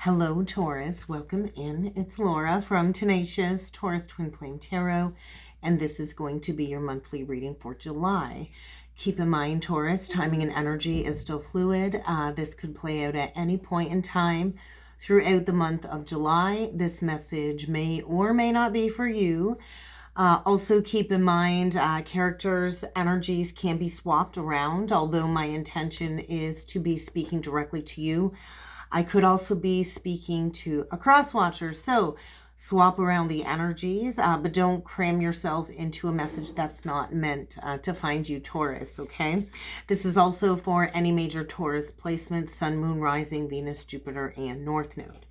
Hello, Taurus. Welcome in. It's Laura from Tenacious Taurus Twin Flame Tarot, and this is going to be your monthly reading for July. Keep in mind, Taurus, timing and energy is still fluid. This could play out at any point in time throughout the month of July. This message may or may not be for you. Also keep in mind, characters' energies can be swapped around, although my intention is to be speaking directly to you. I could also be speaking to a cross-watcher, so swap around the energies, but don't cram yourself into a message that's not meant to find you, Taurus, okay? This is also for any major Taurus placements, Sun, Moon, Rising, Venus, Jupiter, and North Node.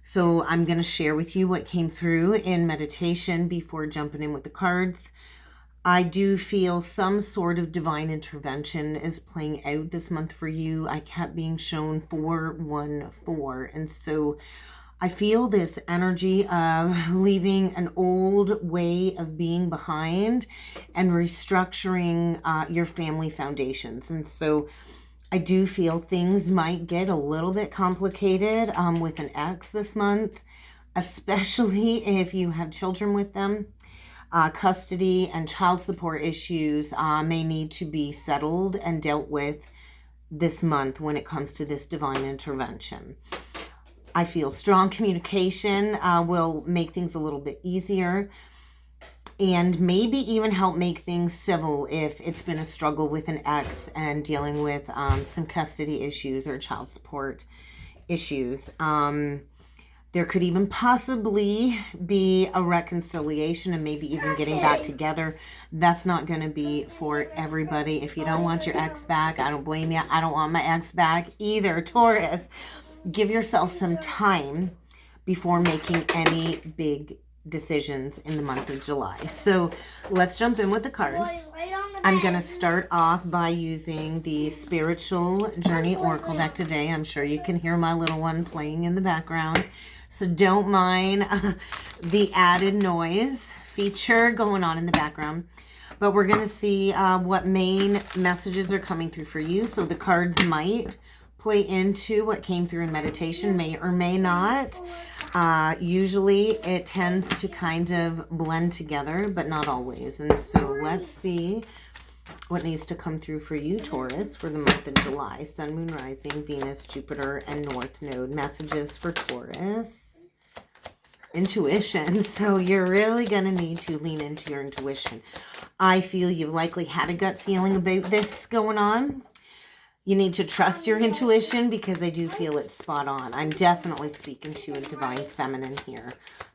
So I'm going to share with you what came through in meditation before jumping in with the cards. I do feel some sort of divine intervention is playing out this month for you. I kept being shown 414. And so I feel this energy of leaving an old way of being behind and restructuring your family foundations. And so I do feel things might get a little bit complicated with an ex this month, especially if you have children with them. Custody and child support issues may need to be settled and dealt with this month when it comes to this divine intervention. I feel strong communication will make things a little bit easier and maybe even help make things civil if it's been a struggle with an ex and dealing with some custody issues or child support issues. There could even possibly be a reconciliation and maybe even getting back together. That's not going to be for everybody. If you don't want your ex back, I don't blame you. I don't want my ex back either, Taurus. Give yourself some time before making any big decisions in the month of July. So let's jump in with the cards. I'm going to start off by using the Spiritual Journey Oracle deck today. I'm sure you can hear my little one playing in the background. So don't mind the added noise feature going on in the background. But we're going to see what main messages are coming through for you. So the cards might play into what came through in meditation, may or may not. Usually it tends to kind of blend together, but not always. And so let's see what needs to come through for you, Taurus, for the month of July. Sun, Moon, Rising, Venus, Jupiter, and North Node. Messages for Taurus. Intuition. So you're really going to need to lean into your intuition. I feel you've likely had a gut feeling about this going on. You need to trust your intuition because I do feel it's spot on. I'm definitely speaking to a divine feminine here.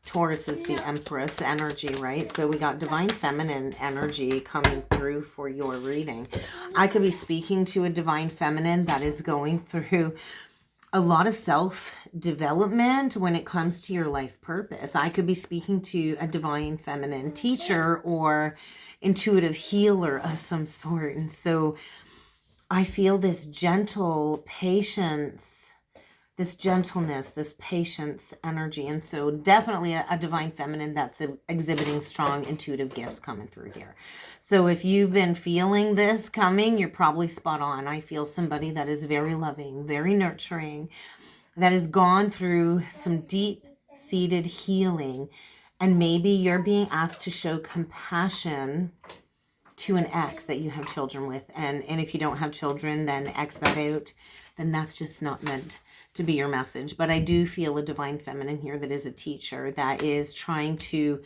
Taurus is the Empress energy, right? So we got divine feminine energy coming through for your reading. I could be speaking to a divine feminine that is going through a lot of self-development when it comes to your life purpose. I could be speaking to a divine feminine teacher or intuitive healer of some sort. And so I feel this gentle patience, this gentleness, this patience energy. And so definitely a divine feminine that's exhibiting strong intuitive gifts coming through here. So if you've been feeling this coming, you're probably spot on. I feel somebody that is very loving, very nurturing, that has gone through some deep-seated healing. And maybe you're being asked to show compassion to an ex that you have children with. And if you don't have children, then X that out. Then that's just not meant to be your message. But I do feel a divine feminine here that is a teacher that is trying to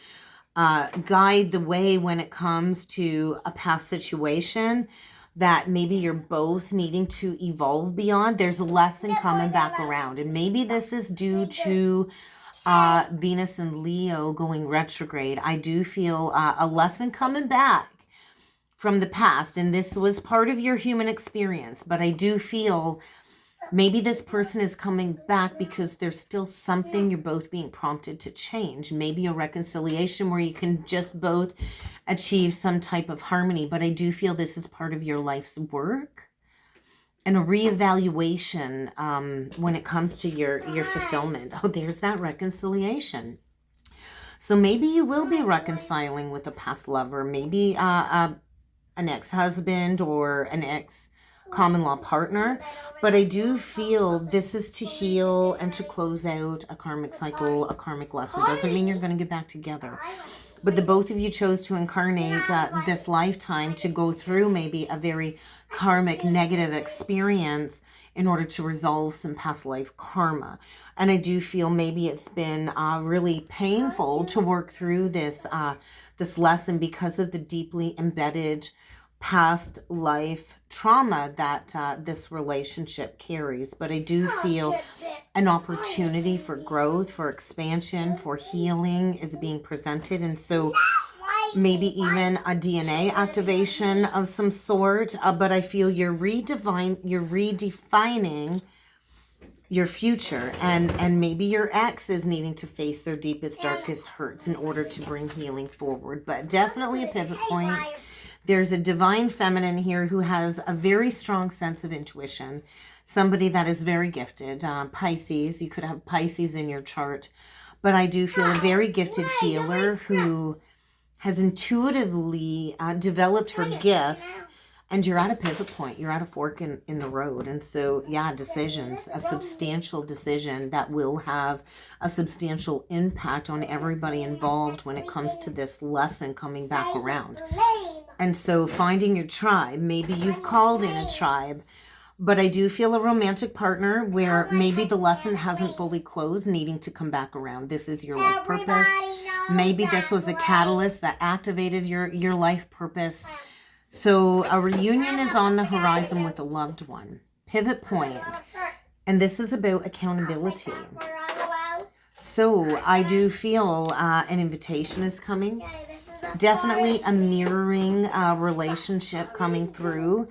guide the way when it comes to a past situation that maybe you're both needing to evolve beyond. There's a lesson coming back around. And maybe this is due to Venus and Leo going retrograde. I do feel a lesson coming back from the past. And this was part of your human experience. But I do feel maybe this person is coming back because there's still something you're both being prompted to change. Maybe a reconciliation where you can just both achieve some type of harmony. But I do feel this is part of your life's work and a reevaluation when it comes to your fulfillment. Oh, there's that reconciliation. So maybe you will be reconciling with a past lover. Maybe an ex-husband or an ex common law partner. But I do feel this is to heal and to close out a karmic cycle, a karmic lesson. Doesn't mean you're going to get back together. But the both of you chose to incarnate this lifetime to go through maybe a very karmic negative experience in order to resolve some past life karma. And I do feel maybe it's been really painful to work through this this lesson because of the deeply embedded past life trauma that this relationship carries. But I do feel an opportunity for growth, for expansion, for healing is being presented. And so maybe even a DNA activation of some sort. But I feel you're redefining your future, and maybe your ex is needing to face their deepest, darkest hurts in order to bring healing forward. But definitely a pivot point. There's a divine feminine here who has a very strong sense of intuition. Somebody that is very gifted. Pisces, you could have Pisces in your chart. But I do feel a very gifted healer who has intuitively developed her gifts. And you're at a pivot point. You're at a fork in the road. And so, yeah, decisions, a substantial decision that will have a substantial impact on everybody involved when it comes to this lesson coming back around. And so finding your tribe, maybe you've called in a tribe, but I do feel a romantic partner where maybe the lesson hasn't fully closed, needing to come back around. This is your life purpose. Maybe this was a catalyst that activated your life purpose. So a reunion is on the horizon with a loved one. Pivot point. And this is about accountability. So I do feel an invitation is coming. Definitely a mirroring relationship coming through.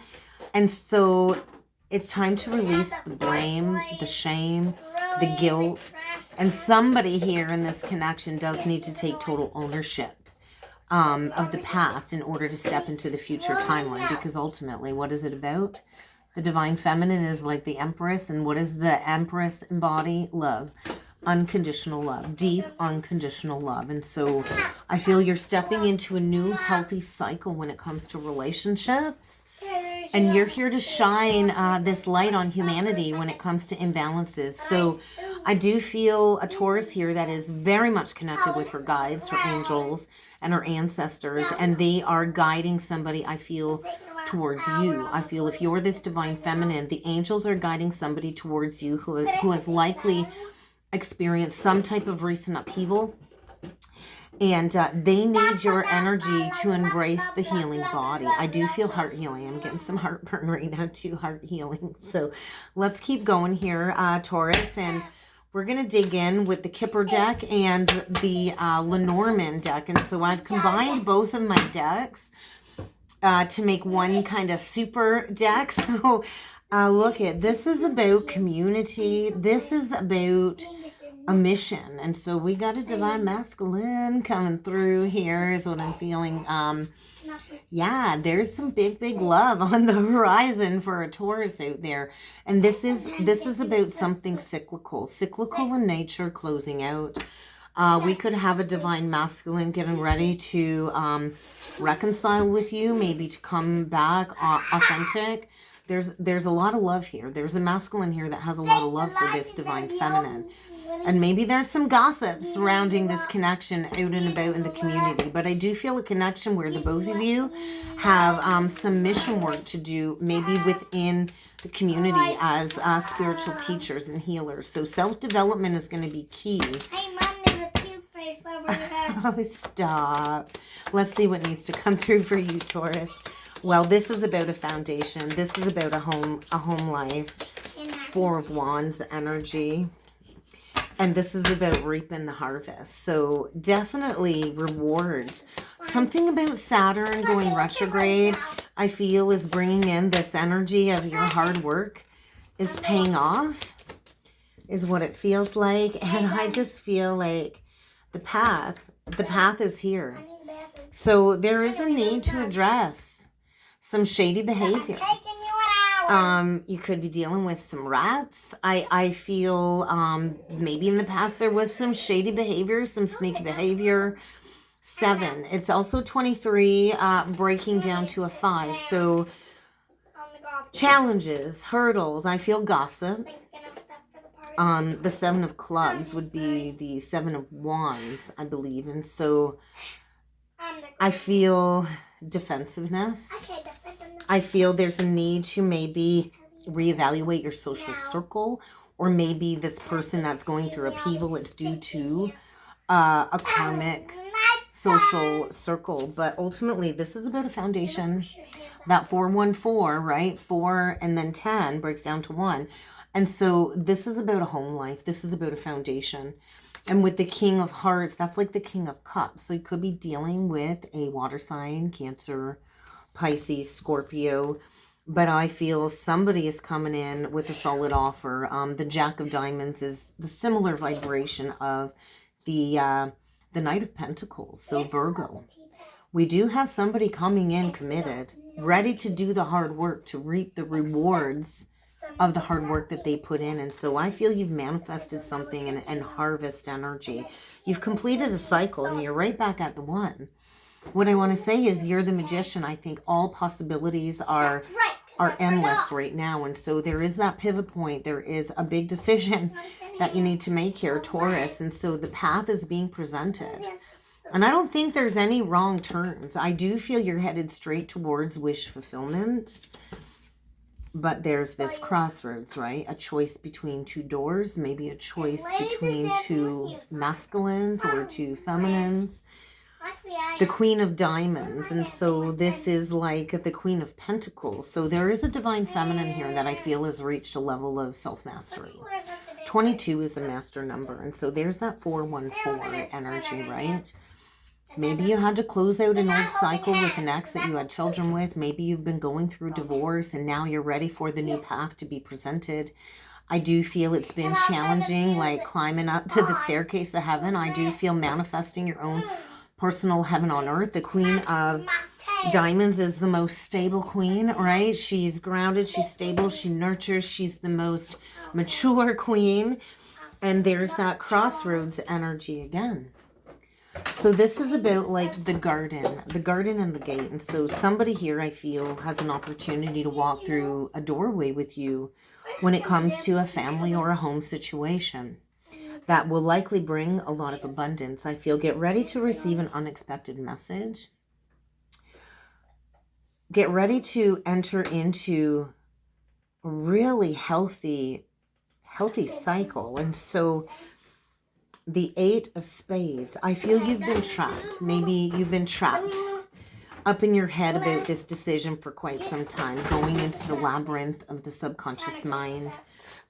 And so it's time to release the blame, the shame, the guilt. And somebody here in this connection does need to take total ownership of the past in order to step into the future timeline. Because ultimately, what is it about? The divine feminine is like the empress. And what does the empress embody? Love. Unconditional love. Deep unconditional love. And so I feel you're stepping into a new healthy cycle when it comes to relationships. And you're here to shine this light on humanity when it comes to imbalances. So I do feel a Taurus here that is very much connected with her guides, her angels, and her ancestors. And they are guiding somebody, I feel, towards you. I feel if you're this divine feminine, the angels are guiding somebody towards you who has likely experienced some type of recent upheaval. And they need your energy to embrace the healing body. I do feel heart healing. I'm getting some heartburn right now too, heart healing. So let's keep going here, Taurus. And we're going to dig in with the Kipper deck and the Lenormand deck. And so I've combined both of my decks to make one kind of super deck. So look at this is about community. This is about a mission. And so we got a divine masculine coming through here is what I'm feeling. Yeah, there's some big love on the horizon for a Taurus out there. And this is about something cyclical in nature, closing out. We could have a divine masculine getting ready to reconcile with you, maybe to come back authentic. There's a lot of love here. There's a masculine here that has a lot of love for this divine feminine. And maybe there's some gossip surrounding this connection out and about in the community. But I do feel a connection where the both of you have some mission work to do, maybe within the community as spiritual teachers and healers. So self-development is going to be key. Hey, Mom, there's a puke face over there. Oh, stop. Let's see what needs to come through for you, Taurus. Well, this is about a foundation. This is about a home life. Four of Wands energy. And this is about reaping the harvest. So definitely rewards. Something about Saturn going retrograde, I feel, is bringing in this energy of your hard work is paying off, is what it feels like. And I just feel like the path is here. So there is a need to address some shady behavior. You could be dealing with some rats. I feel maybe in the past there was some shady behavior, some sneaky behavior. 7. It's also 23, breaking down to a 5. So challenges, hurdles. I feel gossip. Thinking of stuff for the party. The 7 of clubs would be the 7 of wands, I believe. And so I feel defensiveness. Okay, defensiveness. I feel there's a need to maybe reevaluate your social circle, or maybe this person that's going through upheaval, it's due to a karmic social circle. But ultimately, this is about a foundation. That 414, right? 4 and then 10 breaks down to 1. And so this is about a home life. This is about a foundation. And with the King of Hearts, that's like the King of Cups. So you could be dealing with a water sign, Cancer, Pisces, Scorpio. But I feel somebody is coming in with a solid offer. The Jack of Diamonds is the similar vibration of the Knight of Pentacles. So Virgo. We do have somebody coming in committed, ready to do the hard work, to reap the rewards of the hard work that they put in. And so I feel you've manifested something and harvest energy. You've completed a cycle and you're right back at the one. What I want to say is you're the magician. I think all possibilities are endless right now. And so there is that pivot point. There is a big decision that you need to make here, Taurus. And so the path is being presented. And I don't think there's any wrong turns. I do feel you're headed straight towards wish fulfillment. But there's this crossroads, right? A choice between two doors, maybe a choice between two masculines or two feminines. The Queen of Diamonds. And so this is like the Queen of Pentacles. So there is a divine feminine here that I feel has reached a level of self-mastery. 22 is the master number. And so there's that 414 energy, right? Maybe you had to close out an old cycle with an ex that you had children with. Maybe you've been going through divorce and now you're ready for the new path to be presented. I do feel it's been challenging, like climbing up to the staircase of heaven. I do feel manifesting your own personal heaven on earth. The Queen of Diamonds is the most stable queen, right? She's grounded, she's stable, she nurtures, she's the most mature queen. And there's that crossroads energy again. So this is about like the garden and the gate. And so somebody here, I feel, has an opportunity to walk through a doorway with you when it comes to a family or a home situation that will likely bring a lot of abundance. I feel get ready to receive an unexpected message. Get ready to enter into a really healthy cycle. And so the 8 of Spades, I feel you've been trapped. Maybe you've been trapped up in your head about this decision for quite some time, going into the labyrinth of the subconscious mind.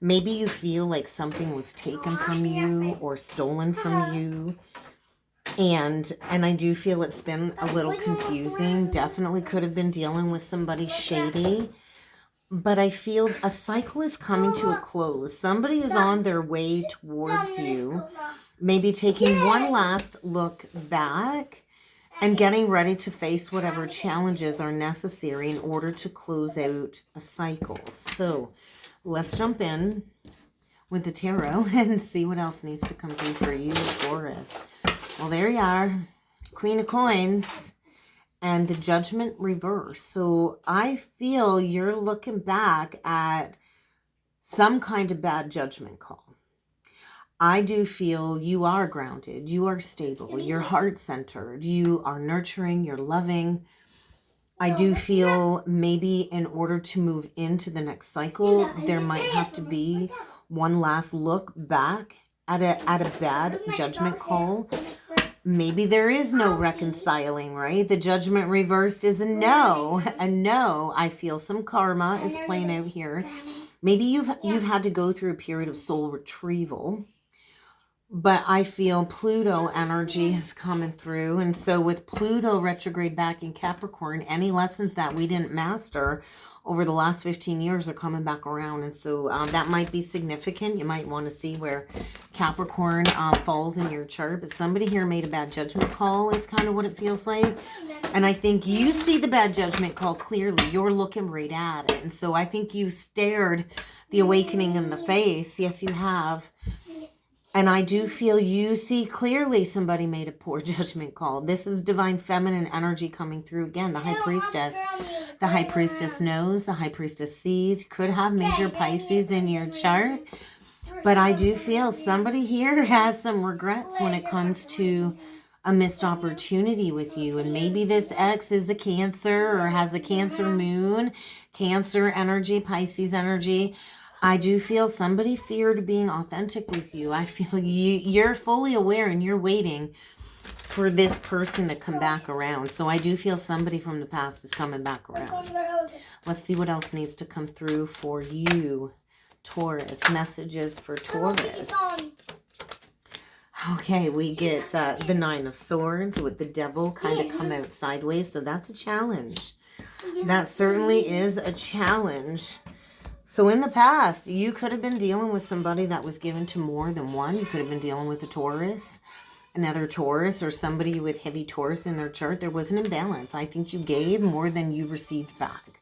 Maybe you feel like something was taken from you or stolen from you. And I do feel it's been a little confusing. Definitely could have been dealing with somebody shady. But I feel a cycle is coming to a close. Somebody is on their way towards you. Maybe taking one last look back and getting ready to face whatever challenges are necessary in order to close out a cycle. So let's jump in with the tarot and see what else needs to come through for you, Taurus. Well, there you are. Queen of Coins and the Judgment reverse. So I feel you're looking back at some kind of bad judgment call. I do feel you are grounded, you are stable, you're heart-centered, you are nurturing, you're loving. I do feel maybe in order to move into the next cycle, there might have to be one last look back at a bad judgment call. Maybe there is no reconciling, right? The Judgment reversed is a no. A no. I feel some karma is playing out here. Maybe you've had to go through a period of soul retrieval. But I feel Pluto energy is coming through. And so with Pluto retrograde back in Capricorn, any lessons that we didn't master over the last 15 years are coming back around. And so that might be significant. You might want to see where Capricorn falls in your chart. But somebody here made a bad judgment call is kind of what it feels like. And I think you see the bad judgment call clearly. You're looking right at it. And so I think you stared the awakening in the face. Yes, you have. And I do feel you see clearly somebody made a poor judgment call. This is divine feminine energy coming through again, the High Priestess. The High Priestess knows, the High Priestess sees. You could have major Pisces in your chart. But I do feel somebody here has some regrets when it comes to a missed opportunity with you. And maybe this ex is a Cancer or has a Cancer moon, Cancer energy, Pisces energy. I do feel somebody feared being authentic with you. I feel you're fully aware and you're waiting for this person to come back around. So I do feel somebody from the past is coming back around. Let's see what else needs to come through for you, Taurus. Messages for Taurus. Okay, we get the Nine of Swords with the Devil kind of come out sideways. So that's a challenge. That certainly is a challenge. So in the past, you could have been dealing with somebody that was given to more than one. You could have been dealing with a Taurus, another Taurus, or somebody with heavy Taurus in their chart. There was an imbalance. I think you gave more than you received back.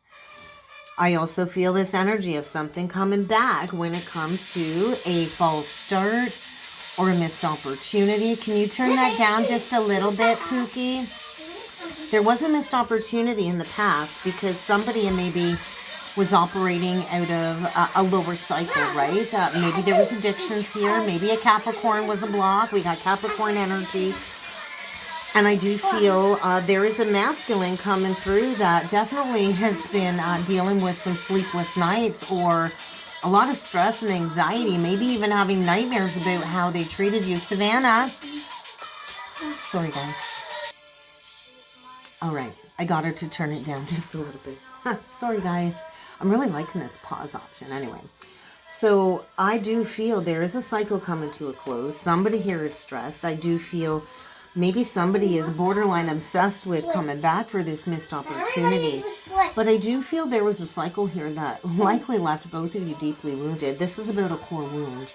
I also feel this energy of something coming back when it comes to a false start or a missed opportunity. Can you turn that down just a little bit, Pookie? There was a missed opportunity in the past because somebody maybe was operating out of a lower cycle, right? Maybe there was addictions here. Maybe a Capricorn was a block. We got Capricorn energy. And I do feel there is a masculine coming through that definitely has been dealing with some sleepless nights or a lot of stress and anxiety, maybe even having nightmares about how they treated you. Savannah. Sorry, guys. All right. I got her to turn it down just a little bit. Sorry, guys. I'm really liking this pause option anyway. So I do feel there is a cycle coming to a close. Somebody here is stressed. I do feel maybe somebody is borderline obsessed with coming back for this missed opportunity. But I do feel there was a cycle here that likely left both of you deeply wounded. This is about a core wound.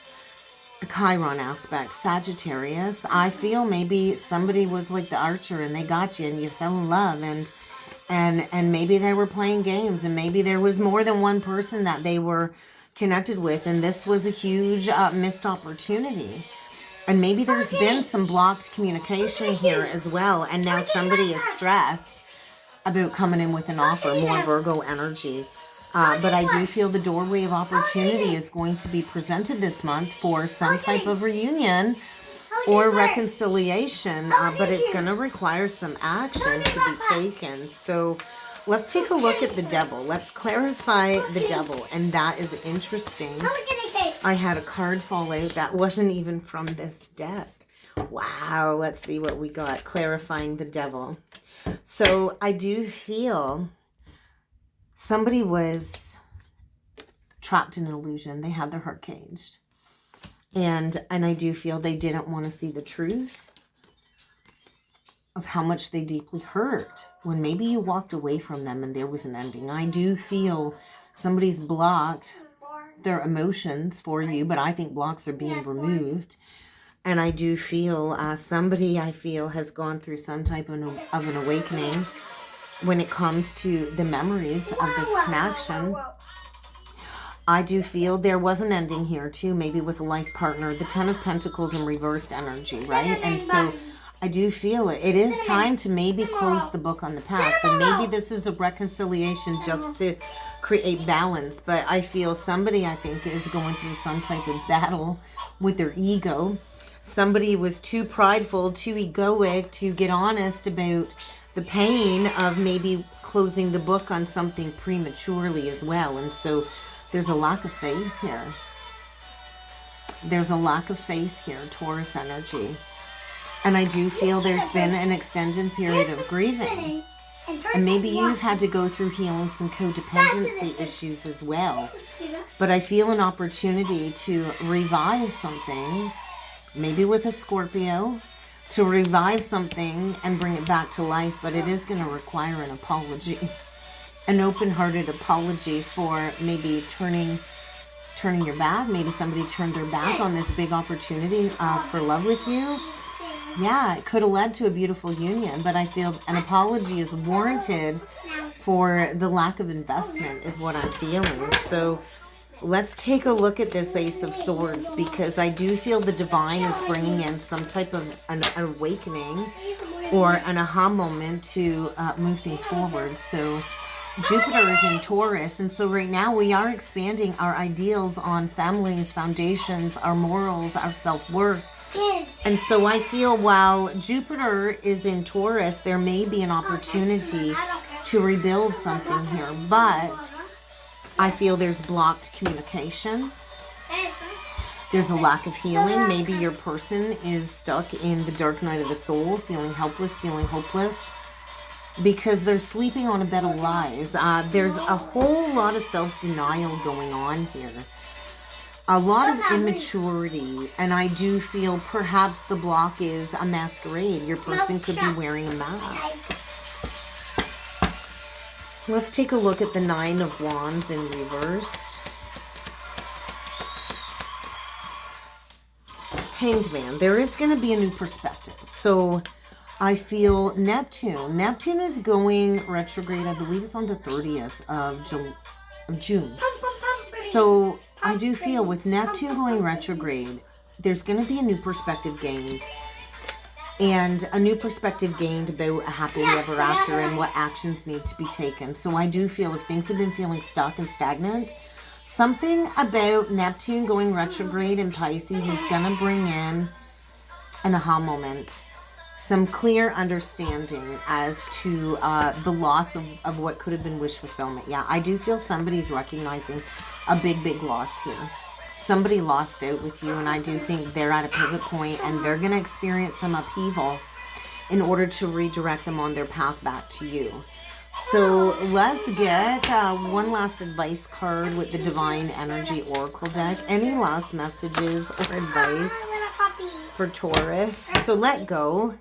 A Chiron aspect. Sagittarius. I feel maybe somebody was like the archer and they got you and you fell in love and maybe they were playing games and maybe there was more than one person that they were connected with and this was a huge missed opportunity. And maybe there's been some blocked communication here as well. And now somebody is stressed about coming in with an offer, more Virgo energy. But I do feel the doorway of opportunity is going to be presented this month for some type of reunion or reconciliation. But it's going to require some action to be taken. So let's take a look at the Devil. Let's clarify the Devil. And that is interesting. I had a card fall out that wasn't even from this deck. Wow, let's see what we got. Clarifying the Devil. So I do feel somebody was trapped in an illusion. They had their heart caged. And I do feel they didn't want to see the truth of how much they deeply hurt when maybe you walked away from them and there was an ending. I do feel somebody's blocked their emotions for you, but I think blocks are being removed. And I do feel somebody I feel has gone through some type of an awakening when it comes to the memories of this connection. I do feel there was an ending here too, maybe with a life partner, the Ten of Pentacles in reversed energy, right? And so I do feel it is time to maybe close the book on the past. And maybe this is a reconciliation just to create balance. But I feel somebody, I think, is going through some type of battle with their ego. Somebody was too prideful, too egoic to get honest about the pain of maybe closing the book on something prematurely as well. And so there's a lack of faith here. There's a lack of faith here, Taurus energy. And I do feel there's been an extended period of grieving. And maybe you've had to go through healing some codependency issues as well. But I feel an opportunity to revive something, maybe with a Scorpio, to revive something and bring it back to life. But it is going to require an apology, an open-hearted apology for maybe turning your back. Maybe somebody turned their back on this big opportunity for love with you. Yeah, it could have led to a beautiful union, but I feel an apology is warranted for the lack of investment is what I'm feeling. So let's take a look at this Ace of Swords, because I do feel the divine is bringing in some type of an awakening or an aha moment to move things forward. So Jupiter is in Taurus, and so right now we are expanding our ideals on families, foundations, our morals, our self-worth. And so I feel while Jupiter is in Taurus, there may be an opportunity to rebuild something here, but I feel there's blocked communication. There's a lack of healing. Maybe your person is stuck in the dark night of the soul, feeling helpless, feeling hopeless, because they're sleeping on a bed of lies. There's a whole lot of self-denial going on here. A lot of immaturity, and I do feel perhaps the block is a masquerade. Your person could be wearing a mask. Let's take a look at the Nine of Wands in reversed. Hanged Man. There is going to be a new perspective. So I feel Neptune. Neptune is going retrograde. I believe it's on the 30th of June. So I do feel with Neptune going retrograde, there's going to be a new perspective gained. And a new perspective gained about a happily ever after and what actions need to be taken. So I do feel if things have been feeling stuck and stagnant, something about Neptune going retrograde in Pisces is going to bring in an aha moment. Some clear understanding as to the loss of what could have been wish fulfillment. Yeah, I do feel somebody's recognizing a big, big loss here. Somebody lost out with you, and I do think they're at a pivot point, and they're going to experience some upheaval in order to redirect them on their path back to you. So let's get one last advice card with the Divine Energy Oracle deck. Any last messages or advice for Taurus? So let go,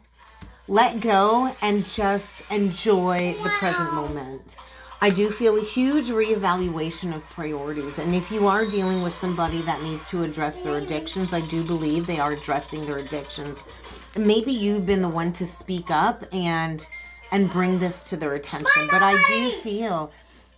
and just enjoy the present moment. I do feel a huge reevaluation of priorities. And if you are dealing with somebody that needs to address their addictions, I do believe they are addressing their addictions. Maybe you've been the one to speak up and bring this to their attention. But I do feel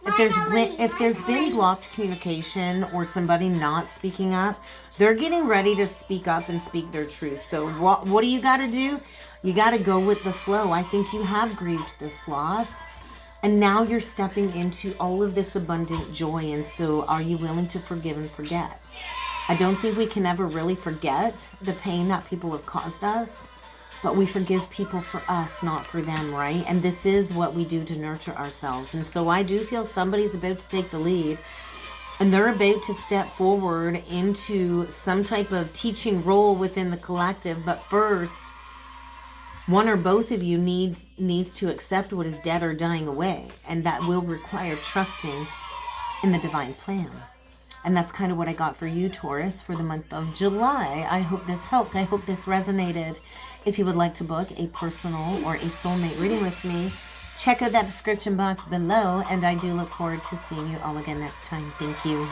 if there's been blocked communication or somebody not speaking up, they're getting ready to speak up and speak their truth. So what do you got to do? You got to go with the flow. I think you have grieved this loss. And now you're stepping into all of this abundant joy. And so are you willing to forgive and forget? I don't think we can ever really forget the pain that people have caused us. But we forgive people for us, not for them, right? And this is what we do to nurture ourselves. And so I do feel somebody's about to take the lead. And they're about to step forward into some type of teaching role within the collective. But first, one or both of you needs to accept what is dead or dying away. And that will require trusting in the divine plan. And that's kind of what I got for you, Taurus, for the month of July. I hope this helped. I hope this resonated. If you would like to book a personal or a soulmate reading with me, check out that description box below. And I do look forward to seeing you all again next time. Thank you.